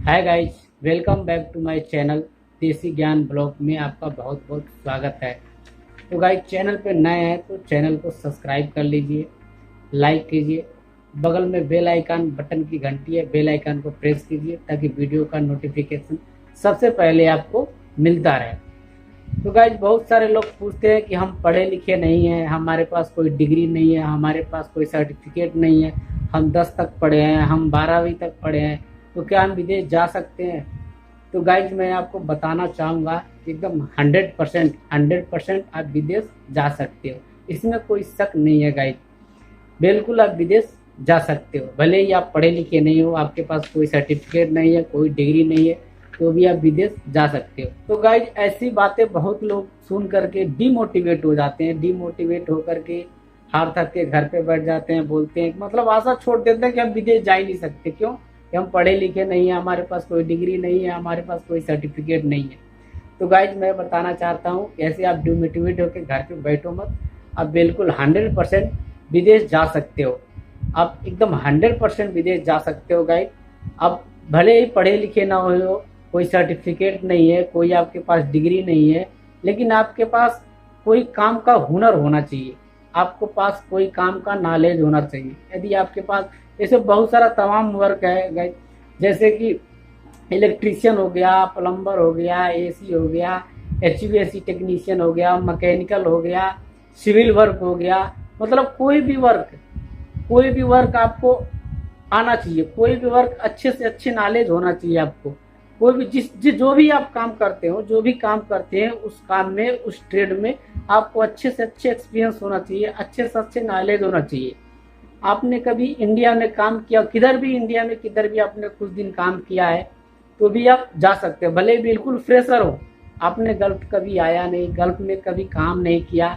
Hi guys, welcome back to my channel Desi Gyan blog में आपका बहुत बहुत स्वागत है। तो गाइस, चैनल पे नए हैं तो चैनल को सब्सक्राइब कर लीजिए, लाइक कीजिए। बगल में बेल आइकन बटन की घंटी है, बेल आइकन को प्रेस कीजिए ताकि वीडियो का नोटिफिकेशन सबसे पहले आपको मिलता रहे। तो गाइस, बहुत सारे लोग पूछते हैं कि हम पढ़े लिखे नहीं हैं, हमारे पास कोई डिग्री नहीं है, हमारे पास कोई सर्टिफिकेट नहीं है, हम 10 तक पढ़े हैं, हम 12वीं तक पढ़े हैं, तो क्या हम विदेश जा सकते हैं? तो गाइज, मैं आपको बताना चाहूँगा कि एकदम 100% आप विदेश जा सकते हो। इसमें कोई शक नहीं है गाइज, बिल्कुल आप विदेश जा सकते हो। भले ही आप पढ़े लिखे नहीं हो, आपके पास कोई सर्टिफिकेट नहीं है, कोई डिग्री नहीं है, तो भी आप विदेश जा सकते हो। तो गाइज, ऐसी बातें बहुत लोग सुन करके डिमोटिवेट हो जाते हैं। डिमोटिवेट होकर के हार थक के घर पे बैठ जाते हैं, बोलते हैं, मतलब आशा छोड़ देते हैं कि हम विदेश जा ही नहीं सकते। क्यों? कि हम पढ़े लिखे नहीं है, हमारे पास कोई डिग्री नहीं है, हमारे पास कोई सर्टिफिकेट नहीं है। तो गाइज, मैं बताना चाहता हूँ, ऐसे आप डिमोटिवेट होकर घर पे बैठो मत। आप बिल्कुल 100% विदेश जा सकते हो। आप एकदम 100% विदेश जा सकते हो गाइज। आप भले ही पढ़े लिखे ना हो, कोई सर्टिफिकेट नहीं है, कोई आपके पास डिग्री नहीं है, लेकिन आपके पास कोई काम का हुनर होना चाहिए, आपको पास कोई काम का नॉलेज होना चाहिए। यदि आपके पास ऐसे बहुत सारा तमाम वर्क है गाइस, जैसे कि इलेक्ट्रीशियन हो गया, प्लम्बर हो गया, एसी हो गया, एचवीएसी टेक्नीशियन हो गया, मैकेनिकल हो गया, सिविल वर्क हो गया, मतलब कोई भी वर्क आपको आना चाहिए, कोई भी वर्क अच्छे से अच्छे नॉलेज होना चाहिए आपको। कोई भी जो भी आप काम करते हो, जो भी काम करते हैं, उस काम में, उस ट्रेड में आपको अच्छे से अच्छे एक्सपीरियंस होना चाहिए, अच्छे से अच्छे नॉलेज होना चाहिए। आपने कभी इंडिया में काम किया, किधर भी इंडिया में किधर भी आपने कुछ दिन काम किया है, तो भी आप जा सकते हो। भले बिल्कुल फ्रेशर हो, आपने गल्फ कभी आया नहीं, गल्फ में कभी काम नहीं किया,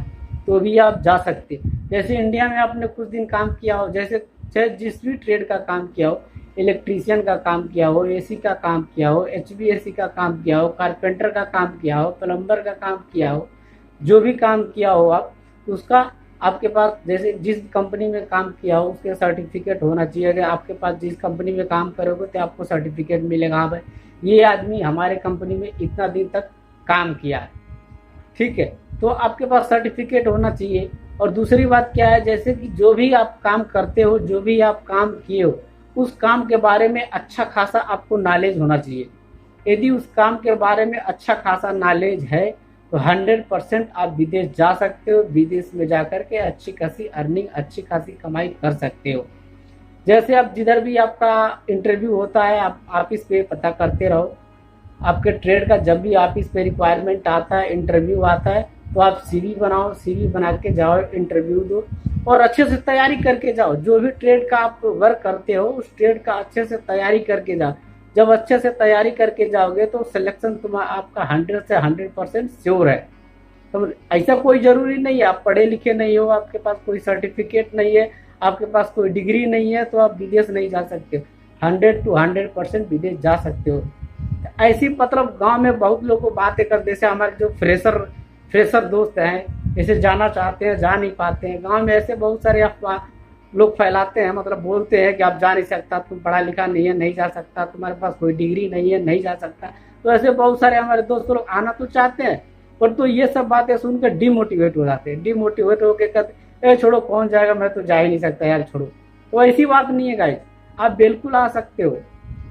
तो भी आप जा सकते हो। जैसे इंडिया में आपने कुछ दिन काम किया हो, जैसे चाहे जिस भी ट्रेड का काम किया हो, इलेक्ट्रीशियन का काम किया हो, एसी का काम किया हो, एचवीएसी का काम किया हो, कारपेंटर का काम किया हो, प्लम्बर का काम किया हो, जो भी काम किया हो आप, तो उसका आपके पास, जैसे जिस कंपनी में काम किया हो उसके सर्टिफिकेट होना चाहिए। अगर आपके पास जिस कंपनी में काम करोगे तो आपको सर्टिफिकेट मिलेगा, हाँ भाई ये आदमी हमारे कंपनी में इतना दिन तक काम किया है, ठीक है, तो आपके पास सर्टिफिकेट होना चाहिए। और दूसरी बात क्या है, जैसे कि जो भी आप काम करते हो, जो भी आप काम किए हो, उस काम के बारे में अच्छा खासा आपको नॉलेज होना चाहिए। यदि उस काम के बारे में अच्छा खासा नॉलेज है तो 100% आप विदेश जा सकते हो। विदेश में जाकर के अच्छी खासी अर्निंग, अच्छी खासी कमाई कर सकते हो। जैसे आप जिधर भी आपका इंटरव्यू होता है, आप ऑफिस पे पता करते रहो। आपके ट्रेड का जब भी ऑफिस पे रिक्वायरमेंट आता है, इंटरव्यू आता है, तो आप सीवी बनाओ, सीवी बना के जाओ, इंटरव्यू दो और अच्छे से तैयारी करके जाओ। जो भी ट्रेड का आप वर्क करते हो, उस ट्रेड का अच्छे से तैयारी करके जाओ। जब अच्छे से तैयारी करके जाओगे तो सिलेक्शन तुम्हारा आपका 100 से 100% श्योर है। तो ऐसा कोई जरूरी नहीं है आप पढ़े लिखे नहीं हो, आपके पास कोई सर्टिफिकेट नहीं है, आपके पास कोई डिग्री नहीं है, तो आप विदेश नहीं जा सकते हो। 100 to 100% विदेश जा सकते हो। ऐसी मतलब गांव में बहुत लोग को बातें कर, जैसे हमारे जो फ्रेशर दोस्त हैं, जैसे जाना चाहते हैं, जा नहीं पाते हैं। गांव में ऐसे बहुत सारे अफवाह लोग फैलाते हैं, मतलब बोलते हैं कि आप जा नहीं सकता, तुम पढ़ा लिखा नहीं है, नहीं जा सकता, तुम्हारे पास कोई डिग्री नहीं है, नहीं जा सकता। तो ऐसे बहुत सारे हमारे दोस्त लोग आना तो चाहते हैं, पर तो ये सब बातें सुनकर डिमोटिवेट हो जाते हैं। डिमोटिवेट होकर कहते ए छोड़ो, कौन जाएगा, मैं तो जा ही नहीं सकता यार, छोड़ो। तो ऐसी बात नहीं है गाइस, आप बिल्कुल आ सकते हो।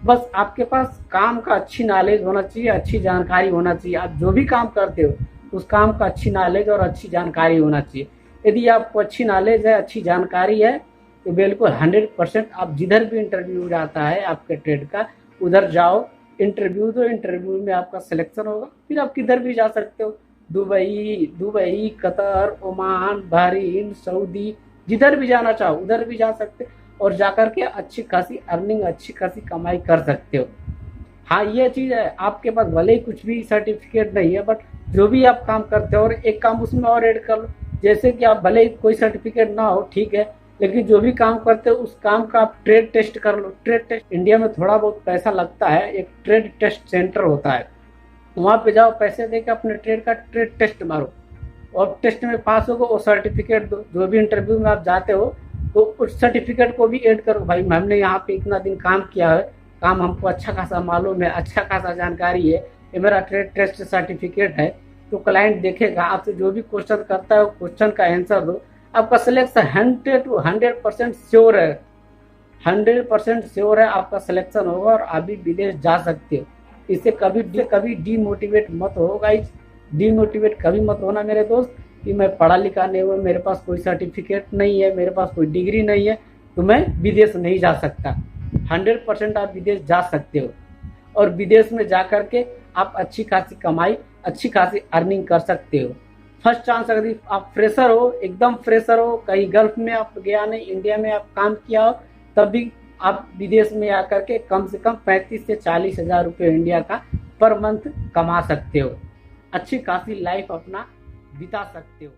बस आपके पास काम का अच्छी नॉलेज होना चाहिए, अच्छी जानकारी होना चाहिए। आप जो भी काम करते हो उस काम का अच्छी नॉलेज और अच्छी जानकारी होना चाहिए। यदि आपको अच्छी नॉलेज है, अच्छी जानकारी है, तो बिल्कुल 100% आप जिधर भी इंटरव्यू जाता है आपके ट्रेड का, उधर जाओ, इंटरव्यू दो, इंटरव्यू में आपका सिलेक्शन होगा, फिर आप किधर भी जा सकते हो। Dubai, Qatar, Oman, Bahrain, Saudi, जिधर भी जाना चाहो उधर भी जा सकते हो और जाकर के अच्छी खासी अर्निंग, अच्छी खासी कमाई कर सकते हो। हाँ, ये चीज़ है, आपके पास भले ही कुछ भी सर्टिफिकेट नहीं है, बट जो भी आप काम करते हो, और एक काम उसमें और ऐड कर लो, जैसे कि आप भले ही कोई सर्टिफिकेट ना हो, ठीक है, लेकिन जो भी काम करते हो उस काम का आप ट्रेड टेस्ट कर लो। ट्रेड टेस्ट इंडिया में थोड़ा बहुत पैसा लगता है, एक ट्रेड टेस्ट सेंटर होता है, वहाँ पे जाओ, पैसे देकर अपने ट्रेड का ट्रेड टेस्ट मारो और टेस्ट में पास होगा वो सर्टिफिकेट दो। जो भी इंटरव्यू में आप जाते हो तो उस सर्टिफिकेट को भी ऐड करो, भाई हमने यहाँ पे इतना दिन काम किया है, काम हमको अच्छा खासा मालूम है, अच्छा खासा जानकारी है, ये मेरा ट्रेड टेस्ट सर्टिफिकेट है, तो क्लाइंट देखेगा आपसे जो भी क्वेश्चन करता है वो क्वेश्चन का आंसर दो, आपका सिलेक्शन 100% श्योर है, 100% श्योर है आपका सिलेक्शन होगा और आप भी विदेश जा सकते हो। इससे कभी डीमोटिवेट मत हो गाइस, डीमोटिवेट कभी मत होना मेरे दोस्त कि मैं पढ़ा लिखा नहीं हुआ, मेरे पास कोई सर्टिफिकेट नहीं है, मेरे पास कोई डिग्री नहीं है, तो मैं विदेश नहीं जा सकता। 100% आप विदेश जा सकते हो और विदेश में जा कर के आप अच्छी खासी कमाई, अच्छी खासी अर्निंग कर सकते हो। फर्स्ट चांस अगर आप फ्रेशर हो, एकदम फ्रेशर हो, कहीं गल्फ में आप गया नहीं, इंडिया में आप काम किया हो, तब भी आप विदेश में आकर के कम से कम 35 से 40 हज़ार रुपये इंडिया का पर मंथ कमा सकते हो, अच्छी खासी लाइफ अपना बिता सकते हो।